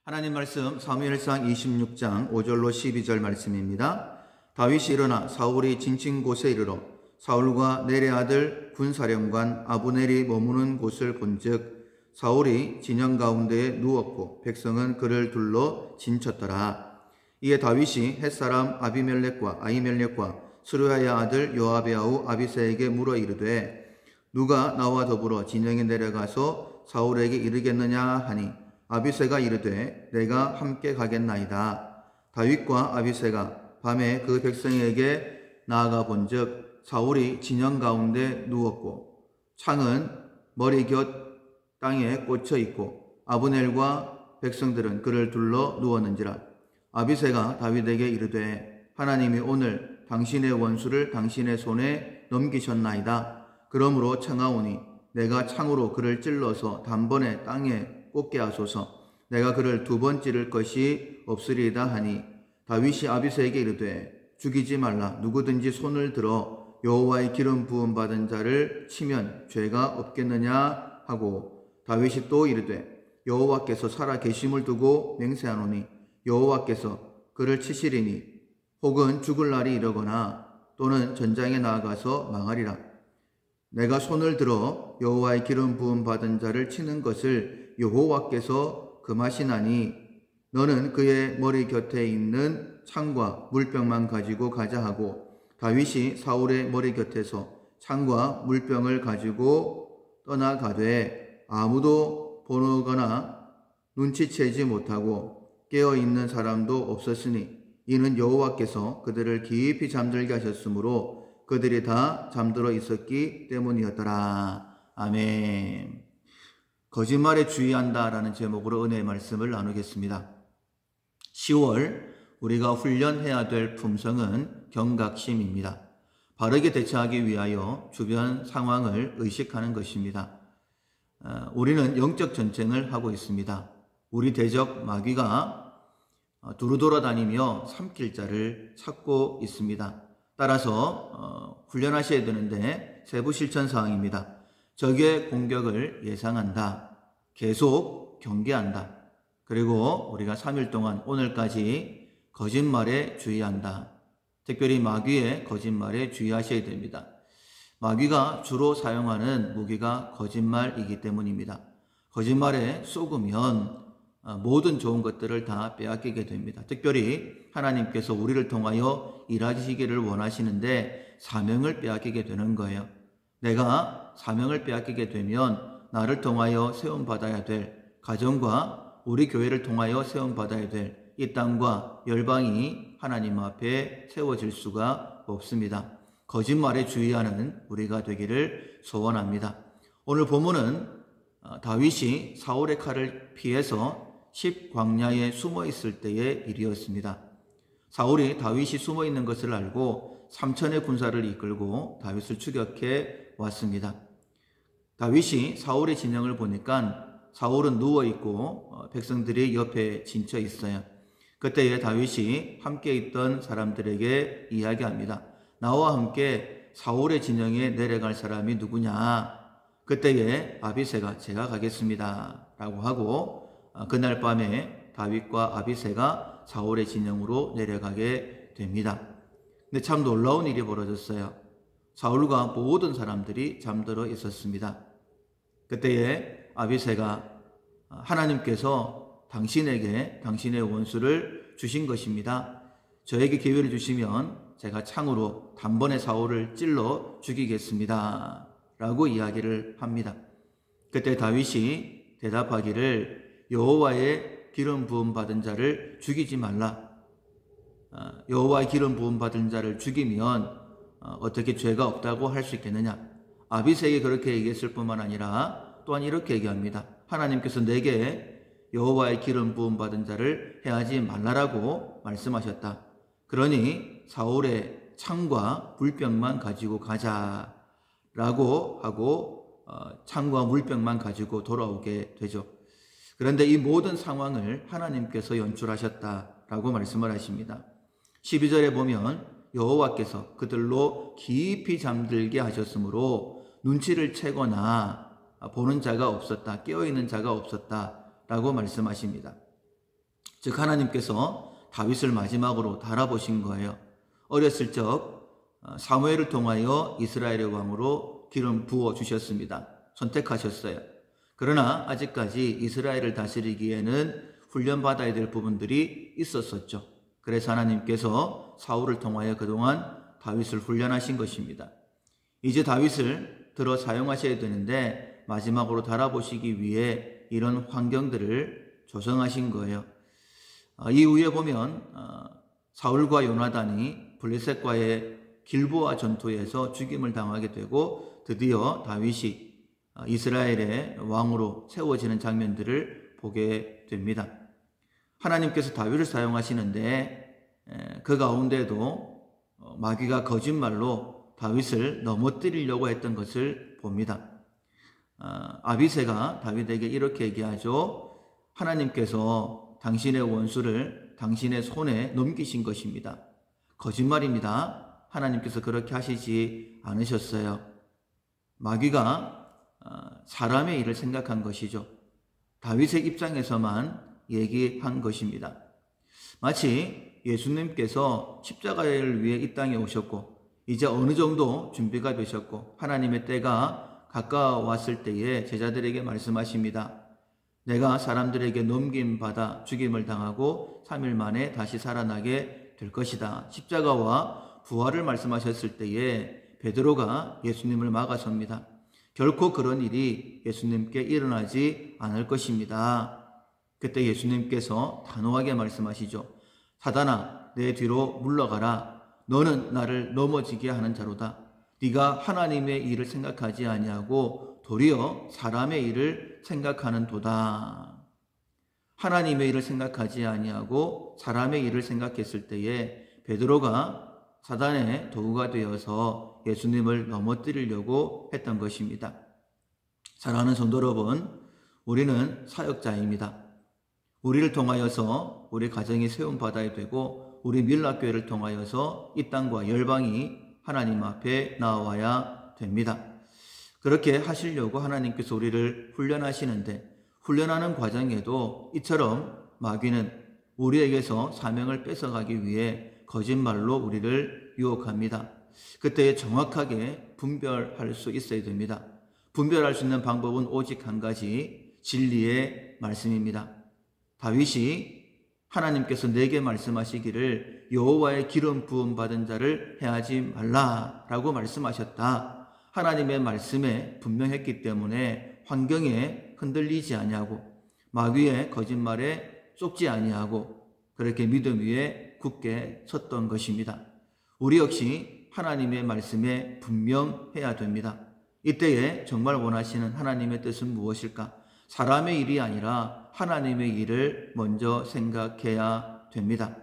하나님 말씀 사무엘상 26장 5절로 12절 말씀입니다. 다윗이 일어나 사울이 진친 곳에 이르러 사울과 넬의 아들 군사령관 아브넬이 머무는 곳을 본즉 사울이 진영 가운데에 누웠고 백성은 그를 둘러 진쳤더라. 이에 다윗이 햇사람 아비멜렉과 아히멜렉과 스루야의 아들 요압의 아우 아비새에게 물어 이르되 누가 나와 더불어 진영에 내려가서 사울에게 이르겠느냐 하니 아비새가 이르되 내가 함께 가겠나이다. 다윗과 아비새가 밤에 그 백성에게 나아가 본즉 사울이 진영 가운데 누웠고 창은 머리 곁 땅에 꽂혀 있고 아브넬과 백성들은 그를 둘러 누웠는지라. 아비새가 다윗에게 이르되 하나님이 오늘 당신의 원수를 당신의 손에 넘기셨나이다. 그러므로 청하오니 내가 창으로 그를 찔러서 단번에 땅에 꽂게 하소서. 내가 그를 두 번 찌를 것이 없으리이다 하니 다윗이 아비새에게 이르되 죽이지 말라. 누구든지 손을 들어 여호와의 기름 부음 받은 자를 치면 죄가 없겠느냐 하고 다윗이 또 이르되 여호와께서 살아 계심을 두고 맹세하노니 여호와께서 그를 치시리니 혹은 죽을 날이 이르거나 또는 전장에 나아가서 망하리라. 내가 손을 들어 여호와의 기름 부음 받은 자를 치는 것을 여호와께서 금하시나니 너는 그의 머리 곁에 있는 창과 물병만 가지고 가자 하고 다윗이 사울의 머리 곁에서 창과 물병을 가지고 떠나가되 아무도 보거나 눈치채지 못하고 깨어있는 사람도 없었으니 이는 여호와께서 그들을 깊이 잠들게 하셨으므로 그들이 다 잠들어 있었기 때문이었더라. 아멘. 거짓말에 주의한다라는 제목으로 은혜의 말씀을 나누겠습니다. 10월 우리가 훈련해야 될 품성은 경각심입니다. 바르게 대처하기 위하여 주변 상황을 의식하는 것입니다. 우리는 영적 전쟁을 하고 있습니다. 우리 대적 마귀가 두루 돌아다니며 삼킬 자를 찾고 있습니다. 따라서 훈련하셔야 되는데 세부 실천 사항입니다. 적의 공격을 예상한다. 계속 경계한다. 그리고 우리가 3일 동안 오늘까지 거짓말에 주의한다. 특별히 마귀의 거짓말에 주의하셔야 됩니다. 마귀가 주로 사용하는 무기가 거짓말이기 때문입니다. 거짓말에 속으면 모든 좋은 것들을 다 빼앗기게 됩니다. 특별히 하나님께서 우리를 통하여 일하시기를 원하시는데 사명을 빼앗기게 되는 거예요. 내가 사명을 빼앗기게 되면 나를 통하여 세움받아야 될 가정과 우리 교회를 통하여 세움받아야 될 이 땅과 열방이 하나님 앞에 세워질 수가 없습니다. 거짓말에 주의하는 우리가 되기를 소원합니다. 오늘 본문은 다윗이 사울의 칼을 피해서 십광야에 숨어 있을 때의 일이었습니다. 사울이 다윗이 숨어 있는 것을 알고 3천의 군사를 이끌고 다윗을 추격해 왔습니다. 다윗이 사울의 진영을 보니까 사울은 누워 있고 백성들이 옆에 진쳐 있어요. 그때에 다윗이 함께 있던 사람들에게 이야기합니다. 나와 함께 사울의 진영에 내려갈 사람이 누구냐? 그때에 아비새가 제가 가겠습니다 라고 하고 그날 밤에 다윗과 아비새가 사울의 진영으로 내려가게 됩니다. 근데 참 놀라운 일이 벌어졌어요. 사울과 모든 사람들이 잠들어 있었습니다. 그때에 아비새가 하나님께서 당신에게 당신의 원수를 주신 것입니다. 저에게 기회를 주시면 제가 창으로 단번에 사울을 찔러 죽이겠습니다 라고 이야기를 합니다. 그때 다윗이 대답하기를 여호와의 기름 부음 받은 자를 죽이지 말라. 여호와의 기름 부음 받은 자를 죽이면 어떻게 죄가 없다고 할 수 있겠느냐. 아비새에게 그렇게 얘기했을 뿐만 아니라 또한 이렇게 얘기합니다. 하나님께서 내게 여호와의 기름 부음 받은 자를 해하지 말라라고 말씀하셨다. 그러니 사울의 창과 물병만 가지고 가자라고 하고 창과 물병만 가지고 돌아오게 되죠. 그런데 이 모든 상황을 하나님께서 연출하셨다라고 말씀을 하십니다. 12절에 보면 여호와께서 그들로 깊이 잠들게 하셨으므로 눈치를 채거나 보는 자가 없었다, 깨어있는 자가 없었다 라고 말씀하십니다. 즉 하나님께서 다윗을 마지막으로 달아보신 거예요. 어렸을 적 사무엘을 통하여 이스라엘의 왕으로 기름 부어 주셨습니다. 선택하셨어요. 그러나 아직까지 이스라엘을 다스리기에는 훈련받아야 될 부분들이 있었었죠. 그래서 하나님께서 사울을 통하여 그동안 다윗을 훈련하신 것입니다. 이제 다윗을 들어 사용하셔야 되는데 마지막으로 달아보시기 위해 이런 환경들을 조성하신 거예요. 이후에 보면 사울과 요나단이 블레셋과의 길보아 전투에서 죽임을 당하게 되고 드디어 다윗이 이스라엘의 왕으로 세워지는 장면들을 보게 됩니다. 하나님께서 다윗을 사용하시는데 그 가운데도 마귀가 거짓말로 다윗을 넘어뜨리려고 했던 것을 봅니다. 아비새가 다윗에게 이렇게 얘기하죠. 하나님께서 당신의 원수를 당신의 손에 넘기신 것입니다. 거짓말입니다. 하나님께서 그렇게 하시지 않으셨어요. 마귀가 사람의 일을 생각한 것이죠. 다윗의 입장에서만 얘기한 것입니다. 마치 예수님께서 십자가를 위해 이 땅에 오셨고 이제 어느 정도 준비가 되셨고 하나님의 때가 가까웠을 때에 제자들에게 말씀하십니다. 내가 사람들에게 넘김받아 죽임을 당하고 3일 만에 다시 살아나게 될 것이다. 십자가와 부활을 말씀하셨을 때에 베드로가 예수님을 막아섭니다. 결코 그런 일이 예수님께 일어나지 않을 것입니다. 그때 예수님께서 단호하게 말씀하시죠. 사단아, 내 뒤로 물러가라. 너는 나를 넘어지게 하는 자로다. 네가 하나님의 일을 생각하지 아니하고 도리어 사람의 일을 생각하는 도다. 하나님의 일을 생각하지 아니하고 사람의 일을 생각했을 때에 베드로가 사단의 도구가 되어서 예수님을 넘어뜨리려고 했던 것입니다. 사랑하는 성도 여러분, 우리는 사역자입니다. 우리를 통하여서 우리 가정이 세움받아야 되고 우리 밀락교회를 통하여서 이 땅과 열방이 하나님 앞에 나와야 됩니다. 그렇게 하시려고 하나님께서 우리를 훈련하시는데 훈련하는 과정에도 이처럼 마귀는 우리에게서 사명을 뺏어가기 위해 거짓말로 우리를 유혹합니다. 그때 정확하게 분별할 수 있어야 됩니다. 분별할 수 있는 방법은 오직 한 가지, 진리의 말씀입니다. 다윗이 하나님께서 내게 말씀하시기를 여호와의 기름 부음 받은 자를 해하지 말라라고 말씀하셨다. 하나님의 말씀에 분명했기 때문에 환경에 흔들리지 아니하고 마귀의 거짓말에 쫓지 아니하고 그렇게 믿음 위에 굳게 섰던 것입니다. 우리 역시 하나님의 말씀에 분명해야 됩니다. 이때에 정말 원하시는 하나님의 뜻은 무엇일까? 사람의 일이 아니라 하나님의 일을 먼저 생각해야 됩니다.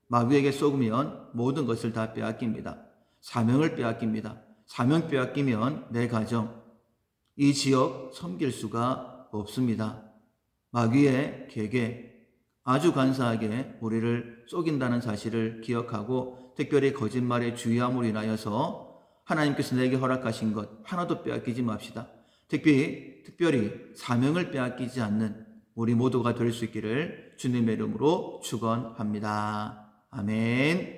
마귀에게 속으면 모든 것을 다 빼앗깁니다. 사명을 빼앗깁니다. 사명 빼앗기면 내 가정, 이 지역 섬길 수가 없습니다. 마귀의 계계, 아주 간사하게 우리를 속인다는 사실을 기억하고 특별히 거짓말에 주의함으로 인하여서 하나님께서 내게 허락하신 것 하나도 빼앗기지 맙시다. 특별히 사명을 빼앗기지 않는 우리 모두가 될 수 있기를 주님의 이름으로 축원합니다. 아멘.